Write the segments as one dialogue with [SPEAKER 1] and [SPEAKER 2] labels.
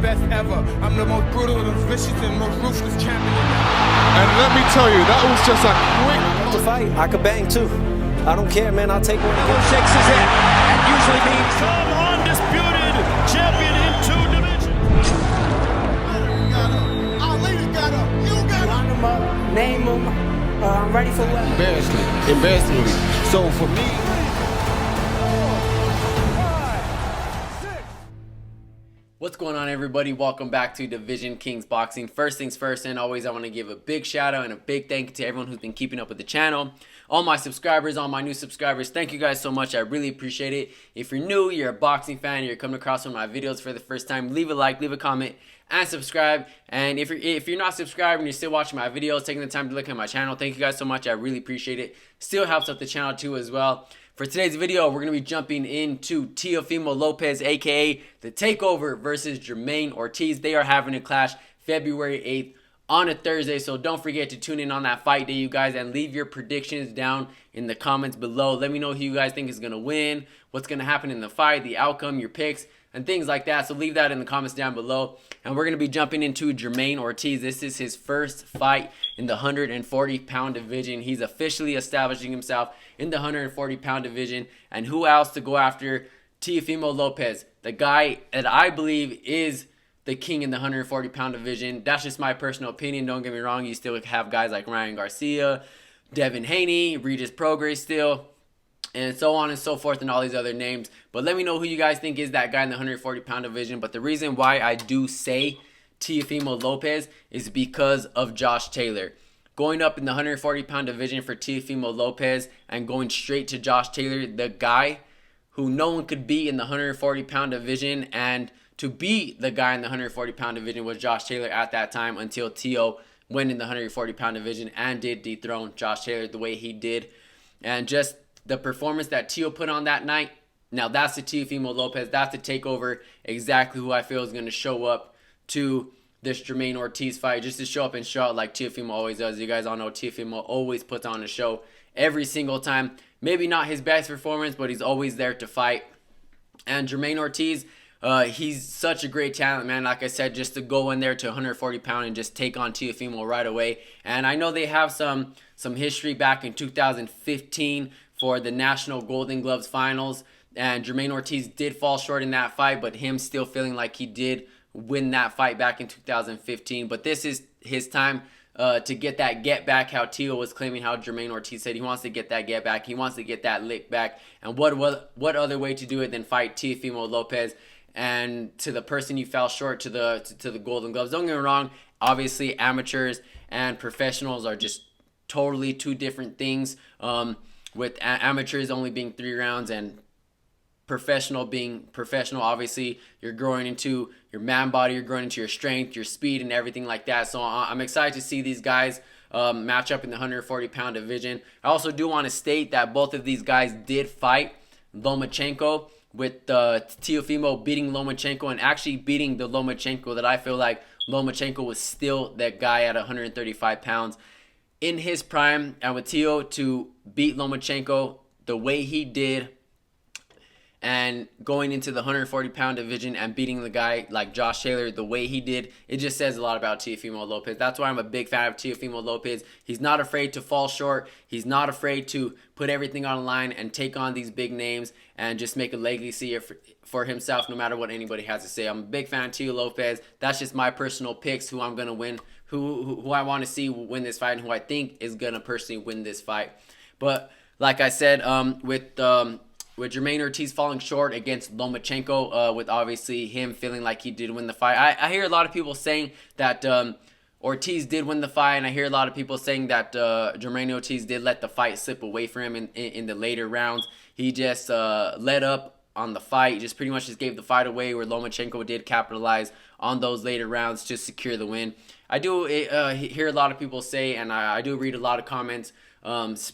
[SPEAKER 1] best ever. I'm the most brutal, the most vicious, and most ruthless champion.
[SPEAKER 2] And let me tell you, that was just a quick...
[SPEAKER 3] To fight, I could bang too. I don't care, man. I'll take one.
[SPEAKER 4] 6 is it, and usually means some undisputed champion in 2 divisions.
[SPEAKER 1] Our leader got up. You got up.
[SPEAKER 5] Line them up, name them. I'm ready for what?
[SPEAKER 1] Embarrassingly. So for me...
[SPEAKER 6] What's going on, everybody? Welcome back to Division Kings Boxing. First things first, and always, I want to give a big shout out and a big thank you to everyone who's been keeping up with the channel. All my subscribers, all my new subscribers, thank you guys so much. I really appreciate it. If you're new, you're a boxing fan, you're coming across one of my videos for the first time, leave a like, leave a comment, and subscribe. And if you're not subscribed and you're still watching my videos, taking the time to look at my channel, thank you guys so much. I really appreciate it. Still helps out the channel too as well. For today's video, we're going to be jumping into Teofimo Lopez, aka The Takeover, versus Jermaine Ortiz. They are having a clash February 8th on a Thursday, so don't forget to tune in on that fight day, you guys, and leave your predictions down in the comments below. Let me know who you guys think is going to win, what's going to happen in the fight, the outcome, your picks, and things like that. So leave that in the comments down below. And we're going to be jumping into Jermaine Ortiz. This is his first fight in the 140-pound division. He's officially establishing himself in the 140-pound division. And who else to go after? Teofimo Lopez, the guy that I believe is the king in the 140-pound division. That's just my personal opinion. Don't get me wrong. You still have guys like Ryan Garcia, Devin Haney, Regis Prograis still, and so on and so forth, and all these other names. But let me know who you guys think is that guy in the 140-pound division. But the reason why I do say Teofimo Lopez is because of Josh Taylor. Going up in the 140-pound division for Teofimo Lopez and going straight to Josh Taylor, the guy who no one could beat in the 140-pound division. And to beat the guy in the 140-pound division was Josh Taylor at that time, until Teo went in the 140-pound division and did dethrone Josh Taylor the way he did. And just the performance that Teo put on that night, now that's the Teofimo Lopez. That's the takeover, exactly who I feel is going to show up to this Jermaine Ortiz fight, just to show up and show out like Teofimo always does. You guys all know Teofimo always puts on a show every single time. Maybe not his best performance, but he's always there to fight. And Jermaine Ortiz, he's such a great talent, man. Like I said, just to go in there to 140 pound and just take on Teofimo right away. And I know they have some history back in 2015 for the National Golden Gloves Finals. And Jermaine Ortiz did fall short in that fight, but him still feeling like he did win that fight back in 2015. But this is his time to get that get back, how Teo was claiming, how Jermaine Ortiz said he wants to get that get back. He wants to get that lick back. And what other way to do it than fight Teofimo Lopez? And to the person you fell short, to the Golden Gloves. Don't get me wrong, obviously amateurs and professionals are just totally two different things. With amateurs only being 3 rounds and professional being professional, obviously you're growing into your man body, you're growing into your strength, your speed, and everything like that. So I'm excited to see these guys match up in the 140-pound division. I also do want to state that both of these guys did fight Lomachenko, with Teofimo beating Lomachenko and actually beating the Lomachenko that I feel like Lomachenko was still that guy at 135 pounds in his prime. And with Teo to beat Lomachenko the way he did and going into the 140-pound division and beating the guy like Josh Taylor the way he did, it just says a lot about Teofimo Lopez. That's why I'm a big fan of Teofimo Lopez. He's not afraid to fall short. He's not afraid to put everything on the line and take on these big names and just make a legacy for himself no matter what anybody has to say. I'm a big fan of Teo Lopez. That's just my personal picks, who I'm going to win, who I want to see win this fight, and who I think is going to personally win this fight. But like I said, with Jermaine Ortiz falling short against Lomachenko, with obviously him feeling like he did win the fight. I hear a lot of people saying that Ortiz did win the fight, and I hear a lot of people saying that Jermaine Ortiz did let the fight slip away from him in the later rounds. He just let up on the fight, just pretty much just gave the fight away, where Lomachenko did capitalize on those later rounds to secure the win. I do hear a lot of people say, and I do read a lot of comments,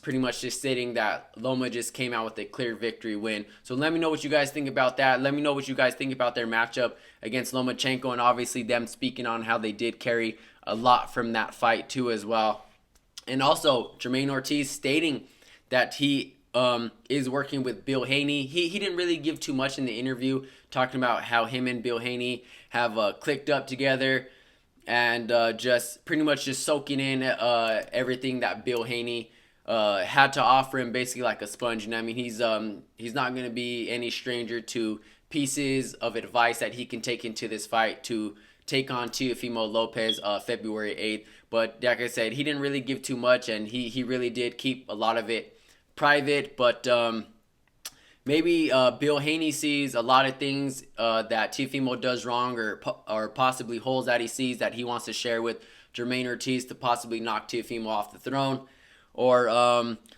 [SPEAKER 6] pretty much just stating that Loma just came out with a clear victory win. So let me know what you guys think about that. Let me know what you guys think about their matchup against Lomachenko, and obviously them speaking on how they did carry a lot from that fight too as well. And also Jermaine Ortiz stating that he is working with Bill Haney. He didn't really give too much in the interview, talking about how him and Bill Haney have clicked up together, and just pretty much just soaking in everything that Bill Haney had to offer him, basically like a sponge. And I mean, he's not going to be any stranger to pieces of advice that he can take into this fight to take on Teofimo Lopez February 8th. But like I said, he didn't really give too much, and he really did keep a lot of it private. But maybe Bill Haney sees a lot of things that Teofimo does wrong, or possibly holes that he sees that he wants to share with Jermaine Ortiz to possibly knock Teofimo off the throne, or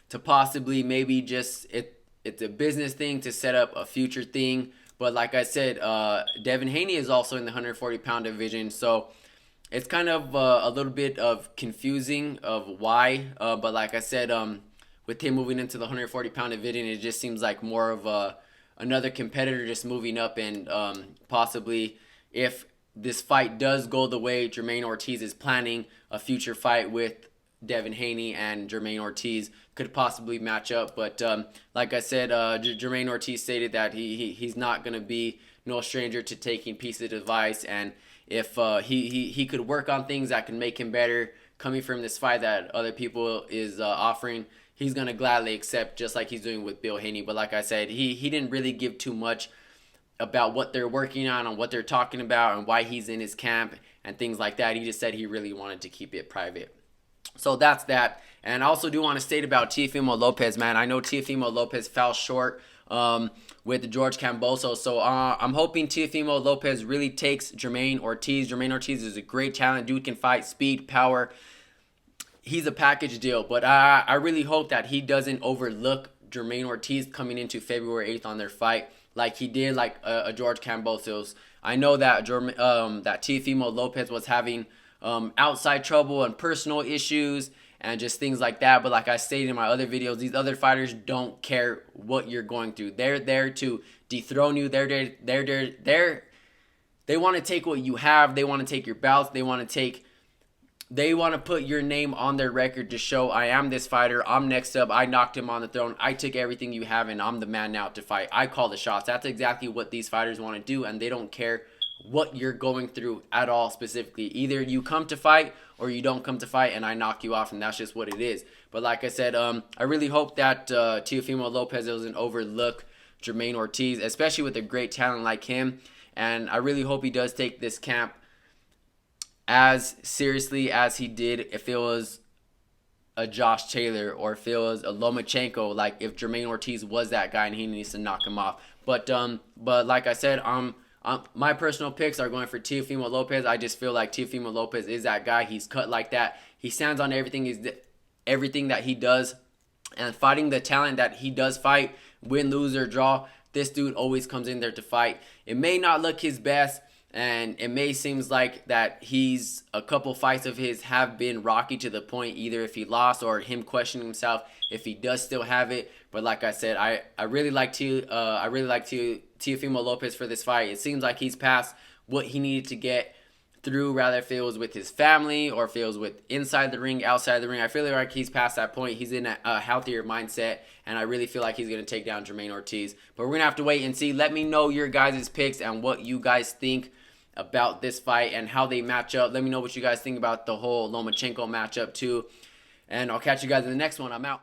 [SPEAKER 6] to possibly maybe just it's a business thing to set up a future thing. But like I said, Devin Haney is also in the 140-pound division, so it's kind of a little bit of confusing of why. But like I said, with him moving into the 140-pound division, it just seems like more of another competitor just moving up, and possibly if this fight does go the way Jermaine Ortiz is planning, a future fight with Devin Haney and Jermaine Ortiz could possibly match up. But like I said, Jermaine Ortiz stated that he's not going to be no stranger to taking pieces of advice, and if he could work on things that can make him better coming from this fight that other people is offering, he's going to gladly accept, just like he's doing with Bill Haney. But like I said, he didn't really give too much about what they're working on what they're talking about, and why he's in his camp and things like that. He just said he really wanted to keep it private. So that's that. And I also do want to state about Teofimo Lopez, man. I know Teofimo Lopez fell short with George Kambosos. So I'm hoping Teofimo Lopez really takes Jermaine Ortiz. Jermaine Ortiz is a great talent. Dude can fight, speed, power. He's a package deal. But I really hope that he doesn't overlook Jermaine Ortiz coming into February 8th on their fight like he did, like a George Kambosos. I know that that Teofimo Lopez was having outside trouble and personal issues and just things like that. But like I stated in my other videos, these other fighters don't care what you're going through. They're there to dethrone you. They want to take what you have. They want to take your bouts. They want to put your name on their record to show, I am this fighter. I'm next up. I knocked him on the throne. I took everything you have, and I'm the man now to fight. I call the shots. That's exactly what these fighters want to do, and they don't care what you're going through at all specifically. Either you come to fight or you don't come to fight, and I knock you off, and that's just what it is. But like I said, I really hope that Teofimo Lopez doesn't overlook Jermaine Ortiz, especially with a great talent like him. And I really hope he does take this camp as seriously as he did if it was a Josh Taylor, or if it was a Lomachenko, like if Jermaine Ortiz was that guy and he needs to knock him off. But like I said, my personal picks are going for Teofimo Lopez. I just feel like Teofimo Lopez is that guy. He's cut like that. He stands on everything that he does, and fighting the talent that he does fight, win, lose, or draw, this dude always comes in there to fight. It may not look his best, and it may seems like that he's a couple fights of his have been rocky to the point either if he lost or him questioning himself if he does still have it. But like I said, I really like Teofimo Lopez for this fight. It seems like he's past what he needed to get through, rather if it was with his family or if it was with inside the ring, outside the ring. I feel like he's past that point. He's in a healthier mindset, and I really feel like he's going to take down Jermaine Ortiz. But we're going to have to wait and see. Let me know your guys' picks and what you guys think about this fight and how they match up. Let me know what you guys think about the whole Lomachenko matchup too. And I'll catch you guys in the next one. I'm out.